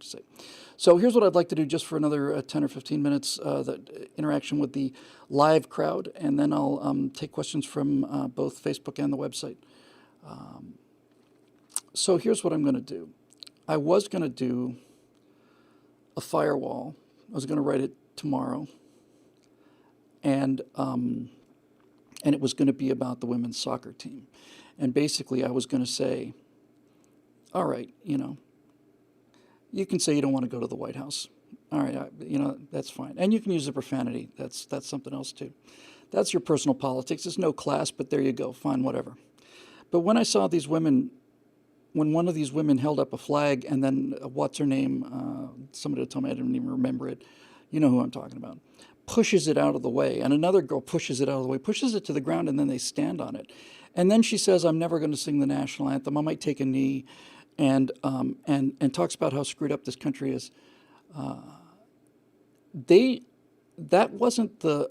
to say. So here's what I'd like to do just for another 10 or 15 minutes, the interaction with the live crowd, and then I'll take questions from both Facebook and the website. So here's what I'm going to do. I was going to do a firewall. I was going to write it tomorrow, and it was going to be about the women's soccer team. And basically, I was going to say, all right, you can say you don't want to go to the White House. All right, that's fine. And you can use the profanity. That's something else, too. That's your personal politics. There's no class, but there you go. Fine, whatever. But when I saw these women, when one of these women held up a flag and then, what's her name? Somebody told me, I didn't even remember it. You know who I'm talking about. Pushes it out of the way. And another girl pushes it out of the way, pushes it to the ground, and then they stand on it. And then she says, I'm never going to sing the national anthem. I might take a knee. And talks about how screwed up this country is. That wasn't the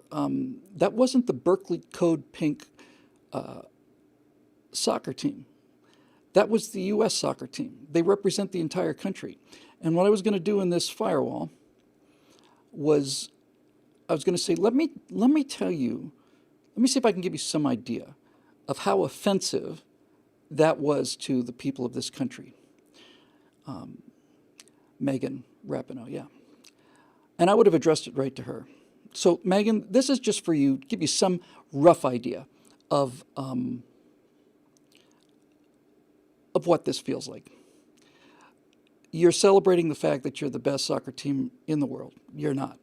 Berkeley Code Pink soccer team. That was the U.S. soccer team. They represent the entire country. And what I was going to do in this firewall was, I was going to say, let me tell you, let me see if I can give you some idea of how offensive that was to the people of this country. Megan Rapinoe, yeah. And I would have addressed it right to her. So, Megan, this is just for you, give you some rough idea of what this feels like. You're celebrating the fact that you're the best soccer team in the world. You're not.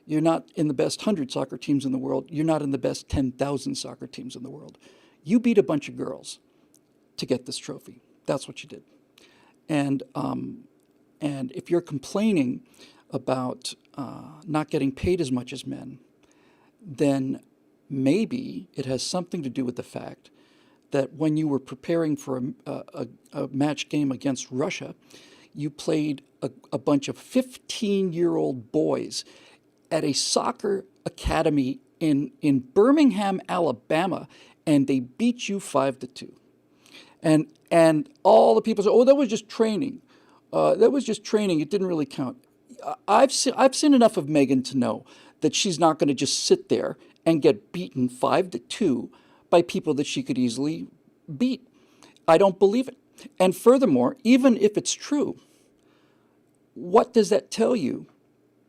You're not in the best 100 soccer teams in the world. You're not in the best 10,000 soccer teams in the world. You beat a bunch of girls to get this trophy. That's what you did. And if you're complaining about not getting paid as much as men, then maybe it has something to do with the fact that when you were preparing for a match game against Russia, you played a bunch of 15-year-old boys at a soccer academy in Birmingham, Alabama, and they beat you 5-2. And all the people say, oh, that was just training. That was just training. It didn't really count. I've seen enough of Megan to know that she's not going to just sit there and get beaten 5-2 by people that she could easily beat. I don't believe it. And furthermore, even if it's true, what does that tell you?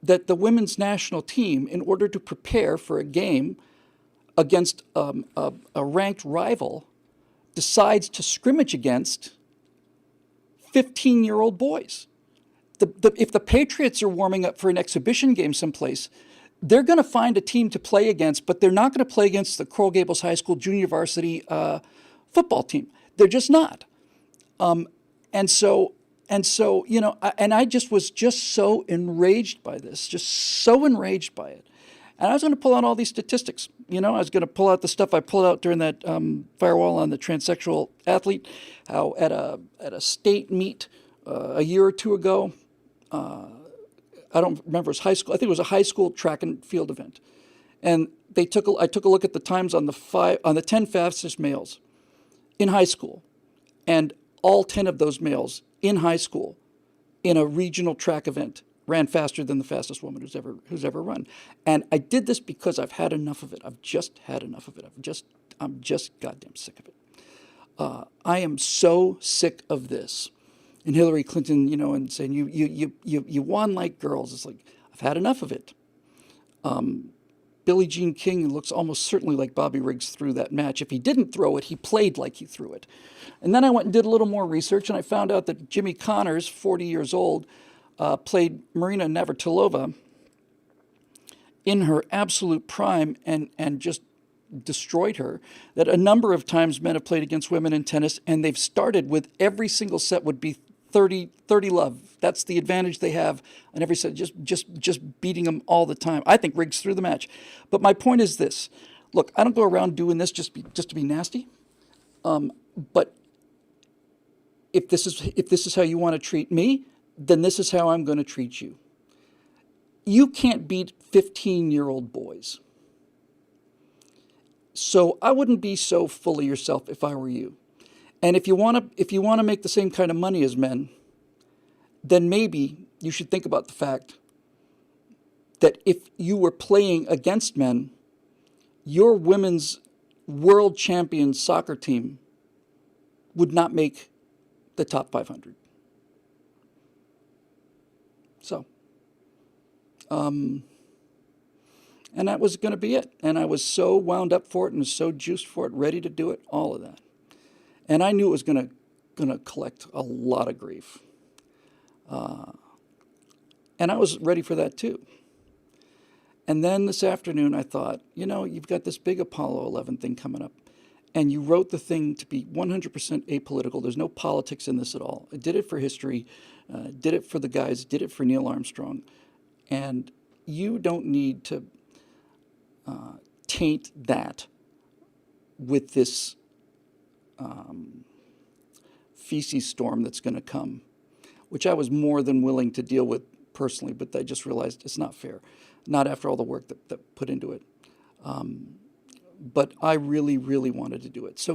That the women's national team, in order to prepare for a game against a ranked rival, decides to scrimmage against 15-year-old boys. If the Patriots are warming up for an exhibition game someplace, they're going to find a team to play against, but they're not going to play against the Coral Gables High School junior varsity football team. They're just not. And so I just was so enraged by this, just so enraged by it. And I was going to pull out all these statistics. I was going to pull out the stuff I pulled out during that firewall on the transsexual athlete, how at a state meet a year or two ago, I don't remember, it was high school. I think it was a high school track and field event. And I took a look at the times on the 10 fastest males in high school. And all 10 of those males in high school in a regional track event ran faster than the fastest woman who's ever run. And I did this because I've had enough of it. I've just had enough of it. I'm just goddamn sick of it. I am so sick of this. And Hillary Clinton, and saying you won like girls. It's like, I've had enough of it. Billie Jean King looks almost certainly like Bobby Riggs threw that match. If he didn't throw it, he played like he threw it. And then I went and did a little more research, and I found out that Jimmy Connors, 40 years old, played Marina Navratilova in her absolute prime and just destroyed her. That a number of times men have played against women in tennis, and they've started with every single set would be 30 love. That's the advantage they have on every set, just beating them all the time. I think Riggs threw the match. But my point is this. Look, I don't go around doing this just to be nasty. But if this is how you want to treat me, then this is how I'm going to treat you. You can't beat 15-year-old boys. So I wouldn't be so full of yourself if I were you. And if you want to make the same kind of money as men, then maybe you should think about the fact that if you were playing against men, your women's world champion soccer team would not make the top 500. So, and that was going to be it. And I was so wound up for it and so juiced for it, ready to do it, all of that. And I knew it was going to collect a lot of grief. And I was ready for that too. And then this afternoon I thought, you've got this big Apollo 11 thing coming up. And you wrote the thing to be 100% apolitical. There's no politics in this at all. I did it for history, did it for the guys, did it for Neil Armstrong. And you don't need to taint that with this feces storm that's going to come, which I was more than willing to deal with personally, but I just realized it's not fair, not after all the work that put into it. But I really, really wanted to do it. So